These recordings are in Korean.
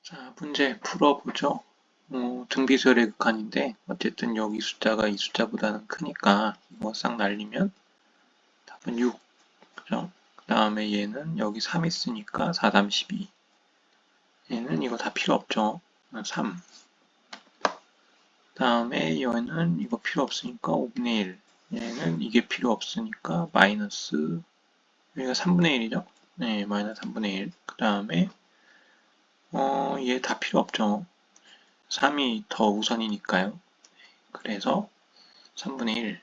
자, 문제 풀어보죠. 등비수열의 극한인데 어쨌든 여기 숫자가 이 숫자보다는 크니까 이거 싹 날리면 답은 6. 그죠? 그 다음에 얘는 여기 3 있으니까 4, 3, 12. 얘는 이거 다 필요 없죠. 3. 그 다음에 얘는 이거 필요 없으니까 5분의 1. 얘는 이게 필요 없으니까 마이너스, 여기가 3분의 1이죠? 네, 마이너스 3분의 1. 그 다음에 얘 다 필요 없죠. 3이 더 우선이니까요. 그래서 3분의 1.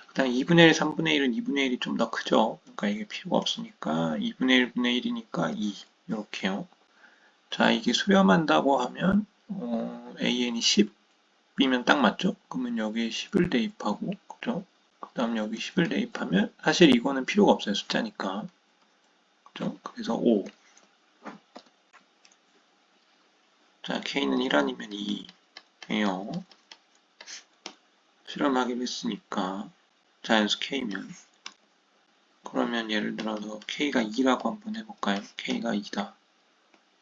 일단 2분의 1, 3분의 1은 2분의 1이 좀 더 크죠. 그러니까 이게 필요가 없으니까 2분의 1분의 1이니까 2. 이렇게요. 자, 이게 수렴한다고 하면 AN이 10이면 딱 맞죠? 그러면 여기에 10을 대입하고, 그죠? 그 다음 여기 10을 대입하면 사실 이거는 필요가 없어요. 숫자니까. 그죠? 그래서 5. 자, K는 1 아니면 2예요. 실험하기로 했으니까 자연수 K면 그러면 예를 들어서 K가 2라고 한번 해볼까요? K가 2다.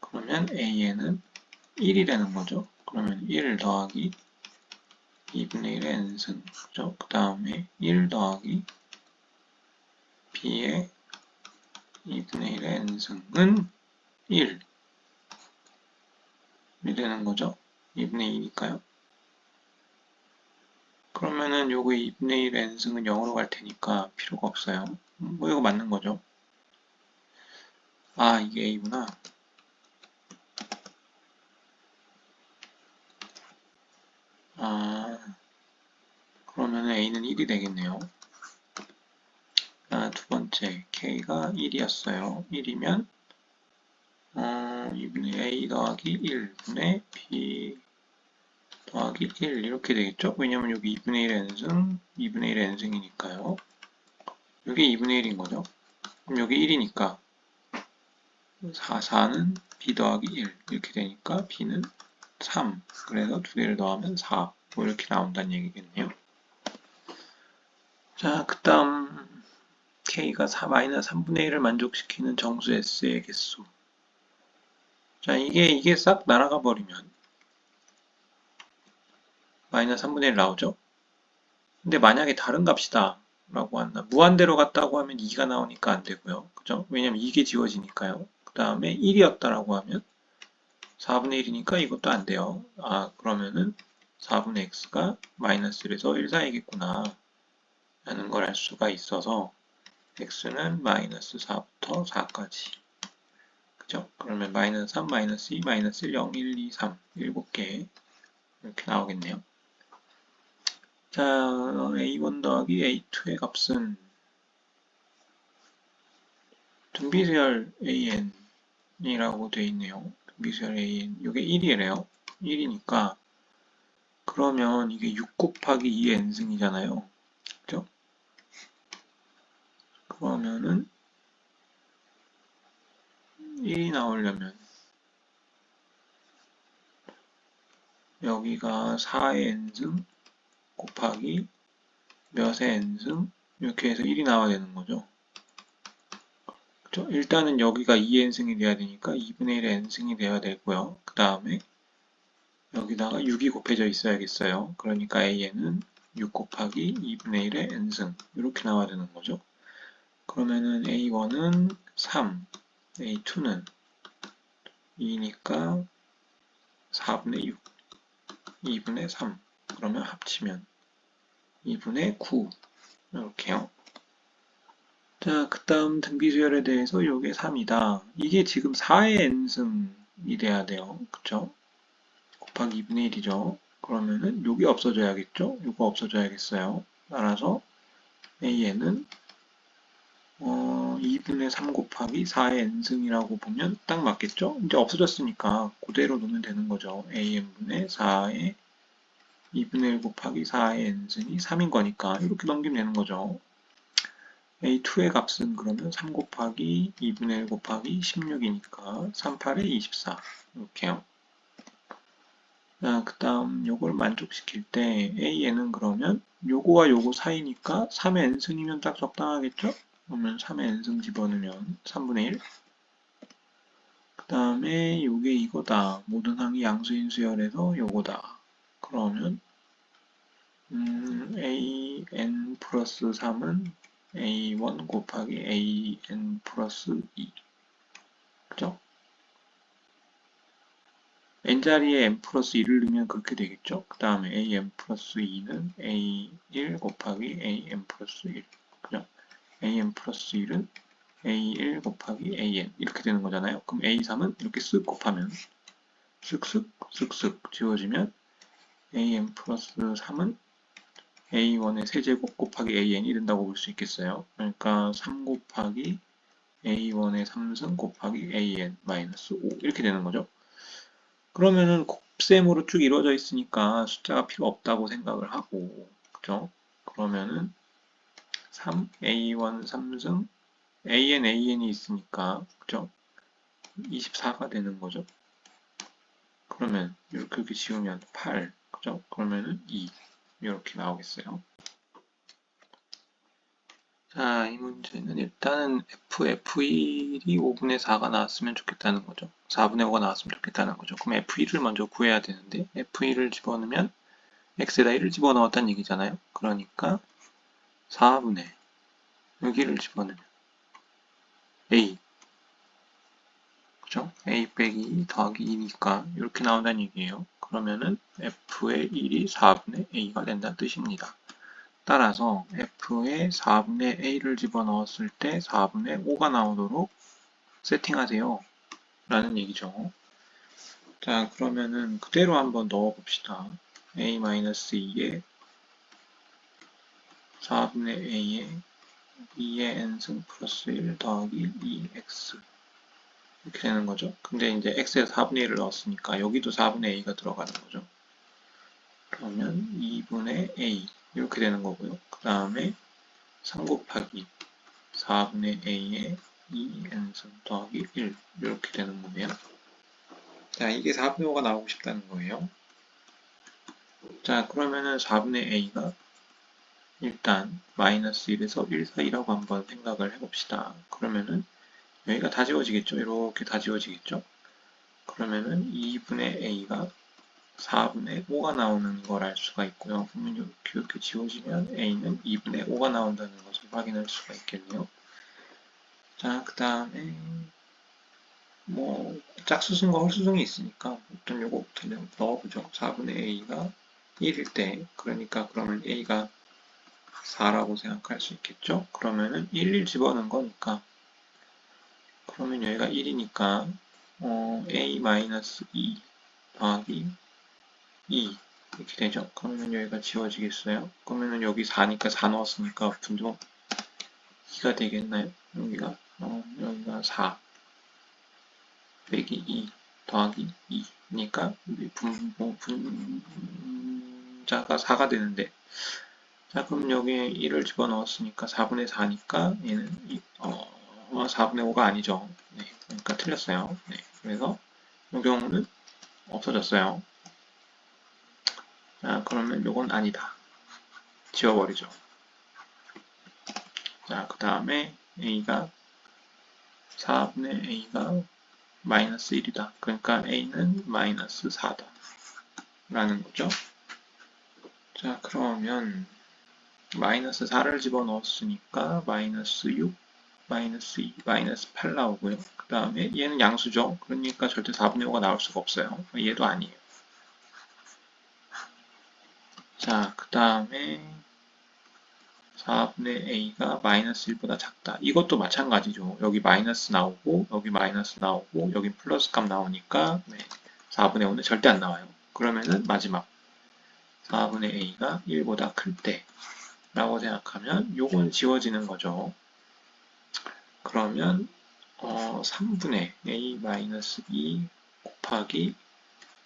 그러면 A에는 1이 되는 거죠. 그러면 1 더하기 2분의 1의 n승. 그죠? 그 다음에 1 더하기 B의 2분의 1의 n승은 1이 되는 거죠. 2분의 2니까요. 그러면은 요거 2분의 1 n승은 0으로 갈 테니까 필요가 없어요. 뭐 이거 맞는 거죠. 아, 이게 A구나. 아, 그러면은 A는 1이 되겠네요. 두 번째, K가 1이었어요. 1이면 2분의 A 더하기 1분의 B 더하기 1 이렇게 되겠죠? 왜냐면 여기 2분의 1 n승, 2분의 1 n승이니까요. 여기 2분의 1인 거죠. 그럼 여기 1이니까 4는 B 더하기 1 이렇게 되니까 B는 3. 그래서 두 개를 더하면 4. 뭐 이렇게 나온다는 얘기겠네요. 자, 그 다음 K가 4-3분의 1을 만족시키는 정수 S의 개수. 자, 이게 싹 날아가 버리면 마이너스 3분의 1 나오죠? 근데 만약에 다른 값이다 라고 한다. 무한대로 갔다고 하면 2가 나오니까 안 되고요. 그죠? 왜냐면 이게 지워지니까요. 그 다음에 1이었다라고 하면 4분의 1이니까 이것도 안 돼요. 아, 그러면은 4분의 x가 마이너스 1에서 1 사이겠구나 라는 걸 알 수가 있어서 x는 마이너스 4부터 4까지. 그죠? 그러면 마이너스 3, 마이너스 2, 마이너스 1, 0, 1, 2, 3 7개 이렇게 나오겠네요. 자, a1 더하기 a2의 값은 등비수열 an이라고 되어 있네요. 등비수열 an, 이게 1이래요. 1이니까 그러면 이게 6 곱하기 2의 n승이잖아요. 그죠? 그러면은 1이 나오려면 여기가 4의 n승 곱하기 몇의 n승 이렇게 해서 1이 나와야 되는 거죠. 그죠? 일단은 여기가 2의 n승이 돼야 되니까 2분의 1의 n승이 돼야 되고요. 그 다음에 여기다가 6이 곱해져 있어야겠어요. 그러니까 a는 6 곱하기 2분의 1의 n승 이렇게 나와야 되는 거죠. 그러면은 a1은 3, a2는 2니까 4분의 6, 2분의 3 그러면 합치면 2분의 9 이렇게요. 자, 그 다음 등비수열에 대해서 이게 3이다. 이게 지금 4의 n승이 돼야 돼요. 그쵸? 곱하기 2분의 1이죠. 그러면은 여기 없어져야겠죠? 이거 없어져야겠어요. 따라서 AN은 2분의 3 곱하기 4의 n승이라고 보면 딱 맞겠죠? 이제 없어졌으니까 그대로 놓으면 되는 거죠. AN분의 4의 2분의 1 곱하기 4의 n승이 3인 거니까 이렇게 넘기면 되는 거죠. A2의 값은 그러면 3 곱하기 2분의 1 곱하기 16이니까 3, 8에 24 이렇게요. 그 다음 요걸 만족시킬 때 AN은 그러면 요거와 요거 사이니까 3의 n승이면 딱 적당하겠죠? 그러면 3의 n승 집어넣으면 3분의 1. 그 그 다음에 요게 이거다. 모든 항이 양수인 수열에서 요거다. 그러면 an 플러스 3은 a1 곱하기 an 플러스 2. 그죠? n자리에 n 플러스 2를 넣으면 그렇게 되겠죠? 그 다음에 an 플러스 2는 a1 곱하기 an 플러스 1. 그죠? an 플러스 1은 a1 곱하기 an. 이렇게 되는 거잖아요. 그럼 a3은 이렇게 쓱 곱하면 쓱쓱 지워지면 an 플러스 3은 a1의 세제곱 곱하기 an이 된다고 볼 수 있겠어요. 그러니까 3 곱하기 a1의 3승 곱하기 an 마이너스 5 이렇게 되는 거죠. 그러면은 곱셈으로 쭉 이루어져 있으니까 숫자가 필요 없다고 생각을 하고, 그죠? 그러면은 3, a1 3승, an이 있으니까, 그죠? 24가 되는 거죠. 그러면 이렇게 지우면 8, 그죠? 그러면은 2 이렇게 나오겠어요. 자, 이 문제는 일단은 F1이 5분의 4가 나왔으면 좋겠다는 거죠. 4분의 5가 나왔으면 좋겠다는 거죠. 그럼 F1을 먼저 구해야 되는데 F1을 집어넣으면 X에다 1을 집어넣었다는 얘기잖아요. 그러니까 4분의 여기를 집어넣으면 A, 그죠? A 빼기 2 더하기 2니까 이렇게 나온다는 얘기예요. 그러면은 F의 1이 4분의 A가 된다는 뜻입니다. 따라서 F에 4분의 A를 집어넣었을 때 4분의 5가 나오도록 세팅하세요. 라는 얘기죠. 자, 그러면은 그대로 한번 넣어봅시다. A-2에 4분의 A에 2의 n승 플러스 1 더하기 2x 이렇게 되는 거죠. 근데 이제 x에 4분의 1을 넣었으니까 여기도 4분의 a가 들어가는 거죠. 그러면 2분의 a 이렇게 되는 거고요. 그 다음에 3 곱하기 4분의 a에 2n승 더하기 1 이렇게 되는 거네요. 자, 이게 4분의 5가 나오고 싶다는 거예요. 자, 그러면은 4분의 a가 일단 마이너스 1에서 1 사이라고 한번 생각을 해봅시다. 그러면은 여기가 다 지워지겠죠? 이렇게 다 지워지겠죠? 그러면은 2분의 a가 4분의 5가 나오는 걸 알 수가 있고요. 그러면 이렇게 지워지면 a는 2분의 5가 나온다는 것을 확인할 수가 있겠네요. 자, 그 다음에 뭐 짝수승과 홀수승이 있으니까 일단 요거부터 넣어보죠. 4분의 a가 1일 때 그러니까 그러면 a가 4라고 생각할 수 있겠죠? 그러면은 1 집어넣은 거니까 그러면 여기가 1이니까 a-2 더하기 2 이렇게 되죠? 그러면 여기가 지워지겠어요? 그러면은 여기 4니까 4 넣었으니까 분조 2가 되겠나요? 여기가 4 빼기 2 더하기 2니까 분자가 4가 되는데 자, 그럼 여기에 1을 집어넣었으니까 4분의 4니까 얘는 4분의 5가 아니죠. 네, 그러니까 틀렸어요. 네, 그래서 이 경우는 없어졌어요. 자, 그러면 요건 아니다. 지워버리죠. 자, 그 다음에 a가 4분의 a가 마이너스 1이다. 그러니까 a는 마이너스 4다. 라는 거죠. 자, 그러면 마이너스 4를 집어넣었으니까 마이너스 6, 마이너스 2, 마이너스 8 나오고요. 그 다음에 얘는 양수죠. 그러니까 절대 4분의 5가 나올 수가 없어요. 얘도 아니에요. 자, 그 다음에 4분의 a가 마이너스 1보다 작다. 이것도 마찬가지죠. 여기 마이너스 나오고 여기 마이너스 나오고 여기 플러스 값 나오니까 4분의 5는 절대 안 나와요. 그러면은 마지막 4분의 a가 1보다 클 때 라고 생각하면 요건 지워지는 거죠. 그러면 3분의 a-2 곱하기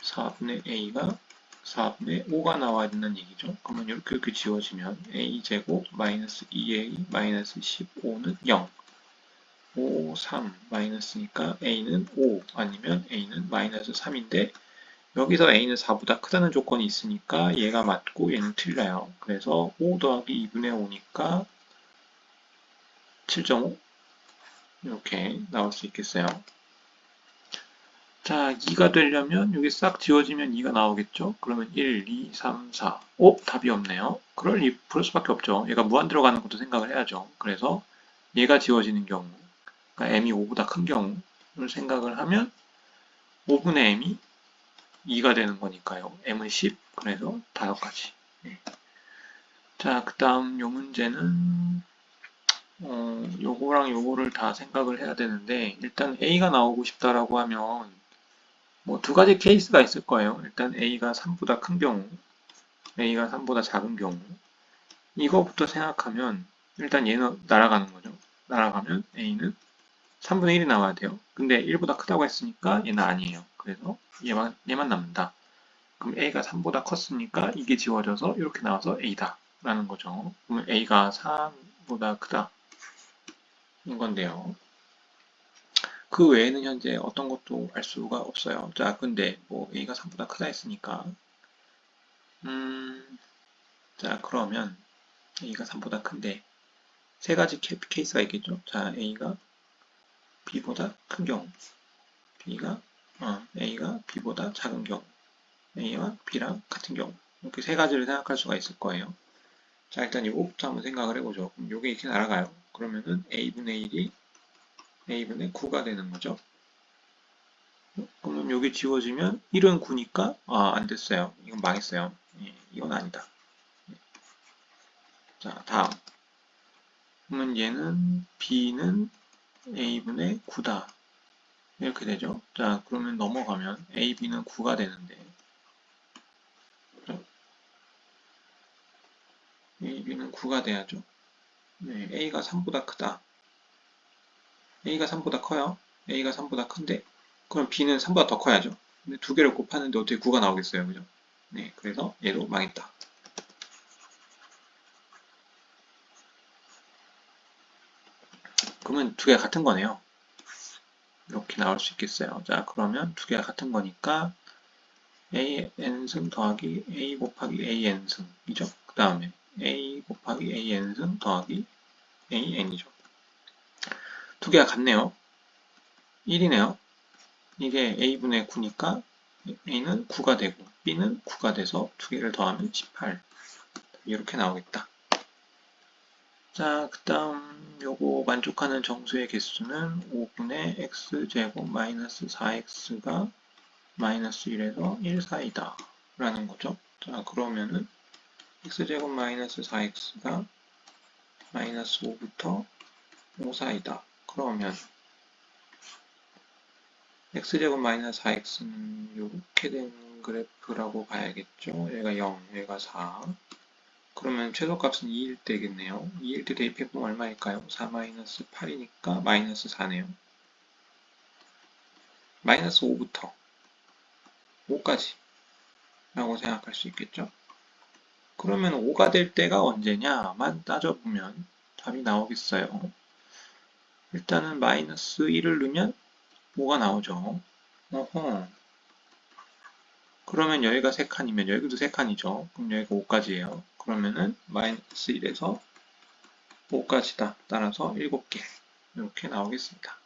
4분의 a가 4분의 5가 나와야 된다는 얘기죠. 그러면 이렇게 지워지면 a제곱 마이너스 2a 마이너스 15는 0 5, 3 마이너스니까 a는 5 아니면 a는 마이너스 3인데 여기서 a는 4보다 크다는 조건이 있으니까 얘가 맞고 얘는 틀려요. 그래서 5 더하기 2분의 5니까 7.5 이렇게 나올 수 있겠어요. 자, 2가 되려면 여기 싹 지워지면 2가 나오겠죠? 그러면 1, 2, 3, 4. 오, 답이 없네요. 그럴 수밖에 없죠. 얘가 무한 들어가는 것도 생각을 해야죠. 그래서 얘가 지워지는 경우, 그러니까 m이 5보다 큰 경우를 생각을 하면 5분의 m이 2가 되는 거니까요. m은 10, 그래서 5가지. 네. 자, 그 다음 요 문제는 요거랑 요거를 다 생각을 해야 되는데 일단 a가 나오고 싶다라고 하면 뭐 두 가지 케이스가 있을 거예요. 일단 a가 3보다 큰 경우, a가 3보다 작은 경우. 이거부터 생각하면 일단 얘는 날아가는 거죠. 날아가면 a는 3분의 1이 나와야 돼요. 근데 1보다 크다고 했으니까 얘는 아니에요. 그래서 얘만 남는다. 그럼 a가 3보다 컸으니까 이게 지워져서 이렇게 나와서 a다 라는 거죠. 그러면 a가 3보다 크다 인 건데요. 그 외에는 현재 어떤 것도 알 수가 없어요. 자, 근데 뭐 a가 3보다 크다 했으니까 자, 그러면 a가 3보다 큰데 세 가지 케이스가 있겠죠. 자, a가 b보다 큰 경우, a가 b보다 작은 경우, a와 b랑 같은 경우 이렇게 세 가지를 생각할 수가 있을 거예요. 자, 일단 이거부터 한번 생각을 해보죠. 그럼 요게 이렇게 날아가요. 그러면은 a분의 1이 a분의 9가 되는 거죠. 그러면 여기 지워지면 1은 9니까 안 됐어요. 이건 망했어요. 예, 이건 아니다. 자, 다음. 그러면 얘는 b는 a분의 9다. 이렇게 되죠. 자, 그러면 넘어가면 a, b는 9가 되는데 a, b는 9가 돼야죠. 네, a가 3보다 크다. a가 3보다 커요. a가 3보다 큰데 그럼 b는 3보다 더 커야죠. 근데 두 개를 곱하는데 어떻게 9가 나오겠어요. 그죠? 네, 그래서 얘도 망했다. 그러면 두 개가 같은 거네요. 이렇게 나올 수 있겠어요. 자, 그러면 두 개가 같은 거니까 a n승 더하기 a 곱하기 a n승이죠. 그 다음에 a 곱하기 a n승 더하기 a n이죠. 두 개가 같네요. 1이네요. 이게 a분의 9니까 a는 9가 되고 b는 9가 돼서 두 개를 더하면 18 이렇게 나오겠다. 자, 그 다음 요거 만족하는 정수의 개수는 5분의 x제곱 마이너스 4x가 마이너스 1에서 1 사이다 라는 거죠. 자, 그러면은 x제곱 마이너스 4x가 마이너스 5부터 5 사이다. 그러면 x제곱 마이너스 4x는 이렇게 된 그래프라고 봐야겠죠. 얘가 0, 얘가 4. 그러면 최소값은 2일 때겠네요. 2일 때 대입해보면 얼마일까요? 4 마이너스 8이니까 마이너스 4네요. 마이너스 5부터 5까지 라고 생각할 수 있겠죠. 그러면 5가 될 때가 언제냐만 따져보면 답이 나오겠어요. 일단은 마이너스 1을 넣으면 5가 나오죠. 어허. 그러면 여기가 3칸이면 여기도 3칸이죠. 그럼 여기가 5까지예요. 그러면은 마이너스 1에서 5까지다. 따라서 7개 이렇게 나오겠습니다.